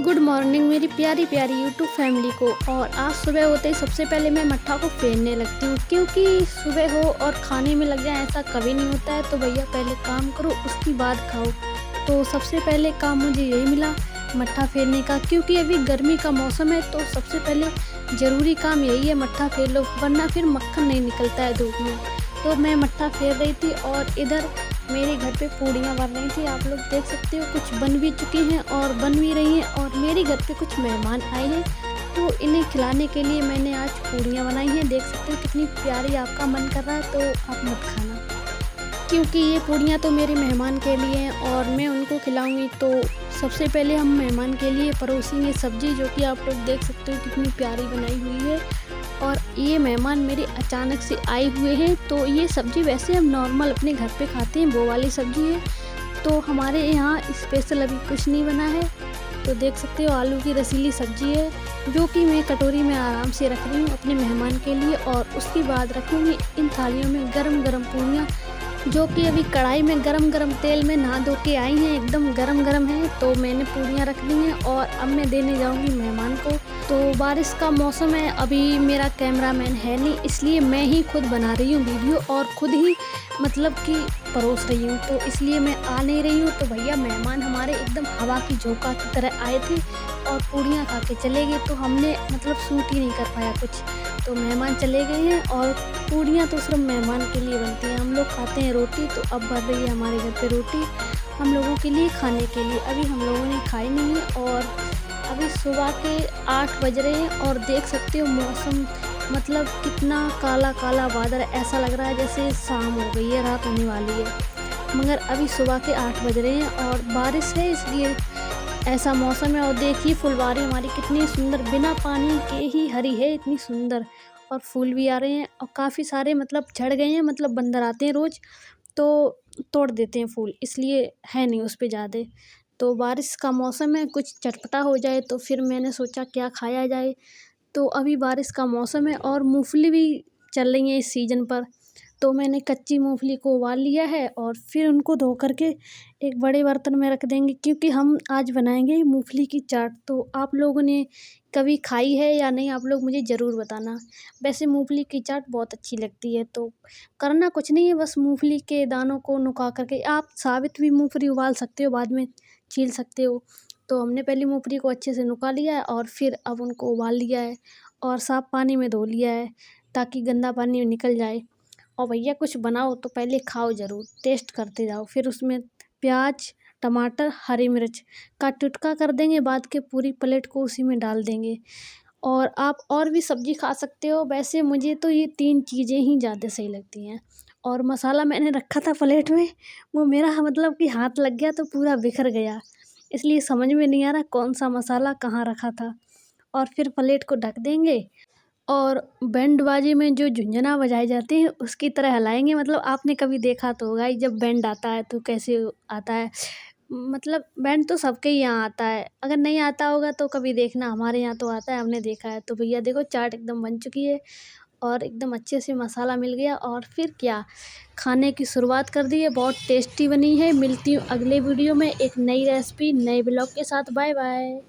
Good morning मेरी प्यारी प्यारी यूट्यूब फैमिली को। और आज सुबह होते ही सबसे पहले मैं मट्ठा को फेरने लगती हूँ, क्योंकि सुबह हो और खाने में लग जाए ऐसा कभी नहीं होता है। तो भैया पहले काम करो उसके बाद खाओ। तो सबसे पहले काम मुझे यही मिला, मट्ठा फेरने का, क्योंकि अभी गर्मी का मौसम है। तो सबसे पहले ज़रूरी काम यही है, मट्ठा फेर लो, वरना फिर मक्खन नहीं निकलता है धूप में। तो मैं मट्ठा फेर रही थी और इधर मेरे घर पे पूड़ियाँ बन रही थी। आप लोग देख सकते हो, कुछ बन भी चुकी हैं और बन भी रही हैं। और मेरे घर पे कुछ मेहमान आए हैं, तो इन्हें खिलाने के लिए मैंने आज पूड़ियाँ बनाई हैं। देख सकते हो कितनी प्यारी, आपका मन कर रहा है तो आप मत खाना, क्योंकि ये पूड़ियाँ तो मेरे मेहमान के लिए हैं और मैं उनको खिलाऊंगी। तो सबसे पहले हम मेहमान के लिए परोसेंगे सब्ज़ी, जो कि आप लोग देख सकते हो कितनी प्यारी बनाई हुई है। और ये मेहमान मेरे अचानक से आए हुए हैं। तो ये सब्ज़ी वैसे हम नॉर्मल अपने घर पे खाते हैं, वो वाली सब्ज़ी है। तो हमारे यहाँ स्पेशल अभी कुछ नहीं बना है। तो देख सकते हो आलू की रसीली सब्ज़ी है, जो कि मैं कटोरी में आराम से रख रही हूँ अपने मेहमान के लिए। और उसके बाद रखूँगी इन थालियों में गरम गरम पूड़ियाँ, जो कि अभी कढ़ाई में गरम गरम तेल में नहा धो के आई हैं, एकदम गरम गरम है। तो मैंने पूड़ियाँ रख दी हैं और अब मैं देने जाऊंगी मेहमान को। तो बारिश का मौसम है, अभी मेरा कैमरामैन है नहीं, इसलिए मैं ही खुद बना रही हूँ वीडियो और खुद ही मतलब कि परोस रही हूँ। तो इसलिए मैं आ नहीं रही हूँ। तो भैया मेहमान हमारे एकदम हवा की झोंका की तरह आए थे और पूड़ियाँ खा के चले गए। तो हमने मतलब शूट ही नहीं कर पाया कुछ। तो मेहमान चले गए हैं और पूड़ियाँ तो सिर्फ मेहमान के लिए बनती हैं, हम लोग खाते हैं रोटी। तो अब बन रही है हमारे घर पे रोटी हम लोगों के लिए खाने के लिए। अभी हम लोगों ने खाई नहीं है और अभी सुबह के 8 बज रहे हैं। और देख सकते हो मौसम मतलब कितना काला काला बादल, ऐसा लग रहा है जैसे शाम हो गई है, रात होने वाली है। मगर अभी सुबह के 8 बज रहे हैं और बारिश है, इसलिए ऐसा मौसम है। और देखिए फुलवारी हमारी कितनी सुंदर, बिना पानी के ही हरी है, इतनी सुंदर। और फूल भी आ रहे हैं और काफ़ी सारे मतलब झड़ गए हैं, मतलब बंदर आते हैं रोज़ तो तोड़ देते हैं फूल, इसलिए है नहीं उस पे ज़्यादा। तो बारिश का मौसम है, कुछ चटपटा हो जाए। तो फिर मैंने सोचा क्या खाया जाए। तो अभी बारिश का मौसम है और मूँगफली भी चल रही है इस सीज़न पर। तो मैंने कच्ची मूँगफली को उबाल लिया है और फिर उनको धो कर के एक बड़े बर्तन में रख देंगे, क्योंकि हम आज बनाएंगे मूँगफली की चाट। तो आप लोगों ने कभी खाई है या नहीं, आप लोग मुझे ज़रूर बताना। वैसे मूँगफली की चाट बहुत अच्छी लगती है। तो करना कुछ नहीं है, बस मूँगफली के दानों को नुका कर के, आप साबित भी मूँगफली उबाल सकते हो, बाद में छील सकते हो। तो हमने पहले मूँगफली को अच्छे से नुका लिया है और फिर अब उनको उबाल लिया है और साफ़ पानी में धो लिया है, ताकि गंदा पानी निकल जाए। और भैया कुछ बनाओ तो पहले खाओ ज़रूर, टेस्ट करते जाओ, फिर उसमें प्याज, टमाटर, हरी मिर्च का टुटका कर देंगे, बाद के पूरी प्लेट को उसी में डाल देंगे। और आप और भी सब्ज़ी खा सकते हो, वैसे मुझे तो ये 3 चीज़ें ही ज़्यादा सही लगती हैं। और मसाला मैंने रखा था प्लेट में, वो मेरा मतलब कि हाथ लग गया तो पूरा बिखर गया, इसलिए समझ में नहीं आ रहा कौन-सा मसाला कहाँ रखा था। और फिर प्लेट को ढक देंगे और बैंड बाजे में जो झुनझुना बजाए जाते हैं उसकी तरह हिलाएँगे। मतलब आपने कभी देखा तो होगा ही, जब बैंड आता है तो कैसे आता है। मतलब बैंड तो सबके ही यहाँ आता है, अगर नहीं आता होगा तो कभी देखना, हमारे यहाँ तो आता है, हमने देखा है। तो भैया देखो चाट एकदम बन चुकी है और एकदम अच्छे से मसाला मिल गया और फिर क्या, खाने की शुरुआत कर दी है। बहुत टेस्टी बनी है। मिलती हूँ अगले वीडियो में एक नई रेसिपी, नए ब्लॉग के साथ। Bye bye.